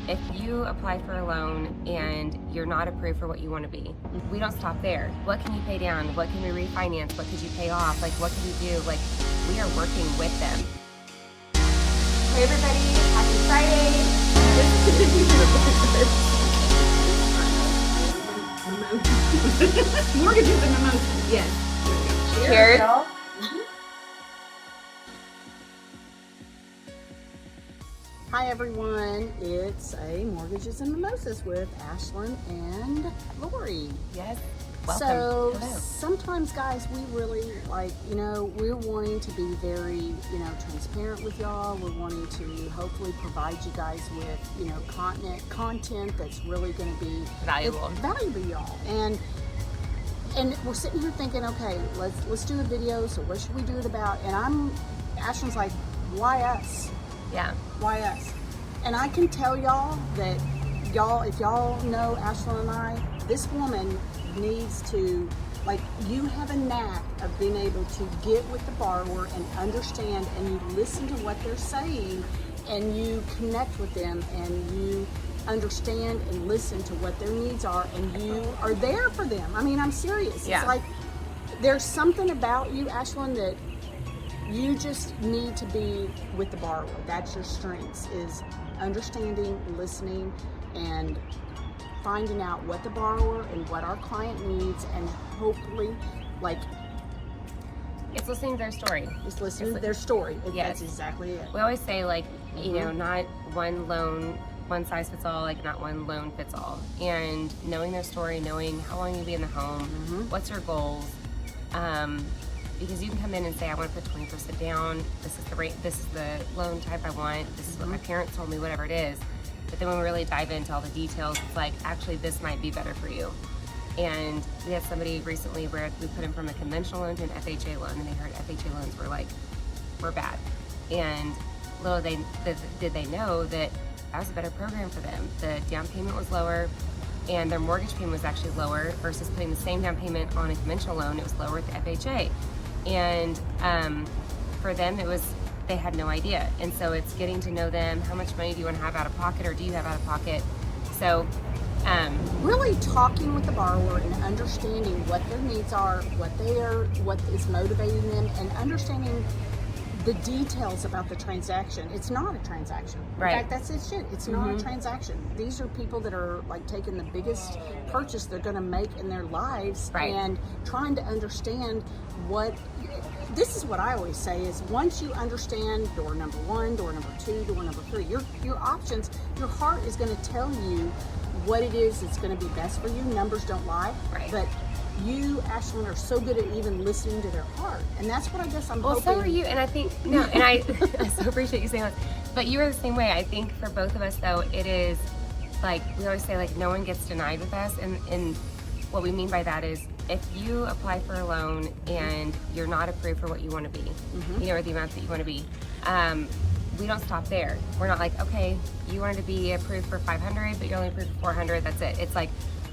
if you apply for a loan and you're not approved for what you want to be, we don't stop there. What can you pay down? What can we refinance? What could you pay off? Like, what can we do? Like, we are working with them. Hey everybody, happy Friday. Mortgages and emotions. Yes. Cheers. Y'all. Hi everyone, it's a Mortgages and Mimosas with Ashlyn and Lori. Yes. Welcome. So Hello. sometimes guys, we really we're wanting to be very, transparent with y'all. We're wanting to hopefully provide you guys with, content that's really going to be Valuable. Valuable y'all. And we're sitting here thinking, okay, let's do a video. So what should we do it about? And Ashlyn's like, why us? Yeah. Why us? And I can tell y'all that if y'all know Ashlyn and I, this woman needs to, you have a knack of being able to get with the borrower and understand, and you listen to what they're saying and you connect with them and you understand and listen to what their needs are and you are there for them. I mean, I'm serious. Yeah. It's like there's something about you, Ashlyn, that you just need to be with the borrower. That's your strengths, is understanding, listening, and finding out what the borrower and what our client needs, and hopefully, it's listening to their story. it's listening to their story. Yes. That's exactly it. We always say, not one loan, one size fits all, not one loan fits all. And knowing their story, knowing how long you'll be in the home, what's your goals, because you can come in and say, I want to put 20% down, this is the rate, this is the loan type I want, this is what my parents told me, whatever it is. But then when we really dive into all the details, it's like, actually, this might be better for you. And we had somebody recently where we put them from a conventional loan to an FHA loan, and they heard FHA loans were bad. And little did they know that was a better program for them. The down payment was lower, and their mortgage payment was actually lower versus putting the same down payment on a conventional loan. It was lower at the FHA. And for them, they had no idea. And so it's getting to know them. How much money do you want to have out of pocket, or do you have out of pocket? So really talking with the borrower and understanding what their needs are, what is motivating them, and understanding the details about the transaction. It's not a transaction. Right. In fact, that's it. Shit. It's not a transaction. These are people that are taking the biggest purchase they're going to make in their lives, right, and trying to understand this is what I always say is, once you understand door number 1, door number 2, door number 3, your options, your heart is going to tell you what it is that's going to be best for you. Numbers don't lie. Right. But you, Ashlyn, are so good at even listening to their heart, and that's what I guess I'm hoping. Well, so are you, and I think and I so appreciate you saying that. But you are the same way. I think for both of us, though, it is we always say, no one gets denied with us, and what we mean by that is, if you apply for a loan and you're not approved for what you want to be, or the amount that you want to be, we don't stop there. We're not okay, you wanted to be approved for 500, but you're only approved for 400. That's it. It's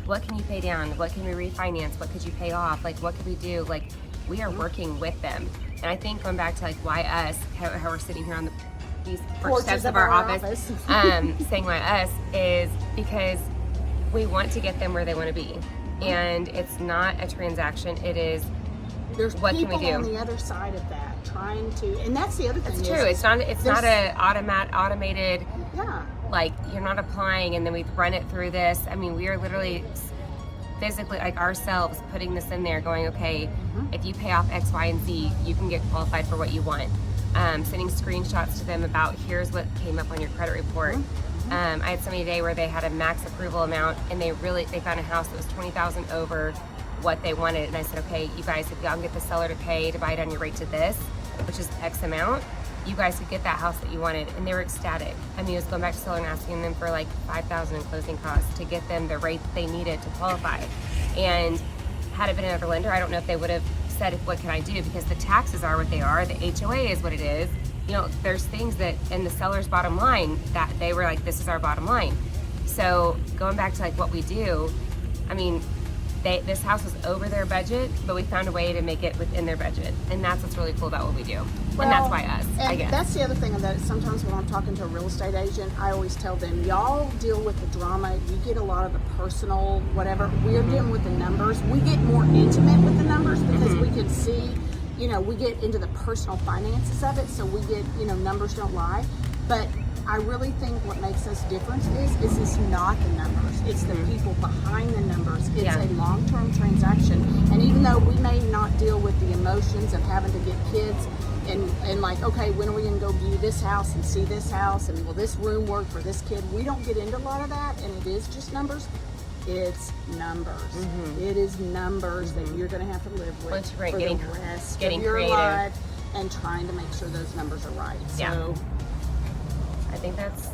what can you pay down? What can we refinance? What could you pay off? What could we do? We are working with them. And I think going back to why us, how we're sitting here on these porch steps of our office. Saying why us is because we want to get them where they want to be. And it's not a transaction. It is, there's what can we do on the other side of that trying to, and that's the other thing. It's true. It's not a automated. Yeah. You're not applying and then we run it through this. I mean, we are literally physically ourselves putting this in there, going, okay, if you pay off X, Y, and Z, you can get qualified for what you want. Sending screenshots to them about, here's what came up on your credit report. I had somebody today where they had a max approval amount, and they found a house that was $20,000 over what they wanted. And I said, okay, you guys, if y'all can get the seller to pay to buy down your rate to this, which is X amount, you guys could get that house that you wanted. And they were ecstatic. I mean, it was going back to seller and asking them for $5,000 in closing costs to get them the rate they needed to qualify. And had it been another lender, I don't know if they would have said, what can I do? Because the taxes are what they are, the HOA is what it is. There's things that in the seller's bottom line that they were this is our bottom line. So going back to what we do, I mean, this house was over their budget, but we found a way to make it within their budget, and that's what's really cool about what we do. Well, and that's why us, and I guess. That's the other thing that sometimes when I'm talking to a real estate agent, I always tell them, y'all deal with the drama. You get a lot of the personal, whatever. We're dealing with the numbers. We get more intimate with the numbers because we can see, we get into the personal finances of it. So we get, numbers don't lie. But I really think what makes us different is it's not the numbers. It's the people behind the numbers. It's a long-term transaction. And even though we may not deal with the emotions of having to get kids and like, okay, when are we going to go view this house and see this house? And will this room work for this kid? We don't get into a lot of that. And it is just numbers. It's numbers. It is numbers that you're going to have to live with for the rest of your life and trying to make sure those numbers are right. So I think that's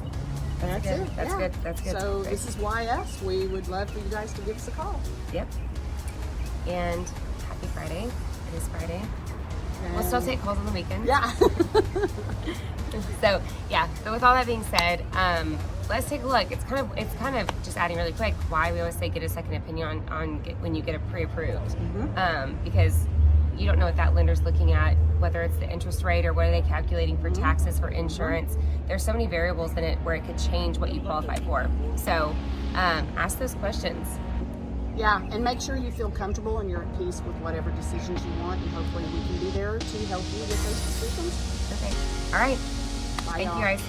good. it. That's good. So Great. this is why us. We would love for you guys to give us a call. Yep. And happy Friday. It is Friday. We'll still take calls on the weekend. Yeah. So but with all that being said, let's take a look. It's kind of just adding really quick why we always say get a second opinion on when you get a pre-approved, because you don't know what that lender's looking at, whether it's the interest rate or what are they calculating for taxes, for insurance. There's so many variables in it where it could change what you qualify for. So ask those questions. Yeah, and make sure you feel comfortable and you're at peace with whatever decisions you want, and hopefully we can be there to help you with those decisions. Okay. All right. Bye, Thank y'all. you guys.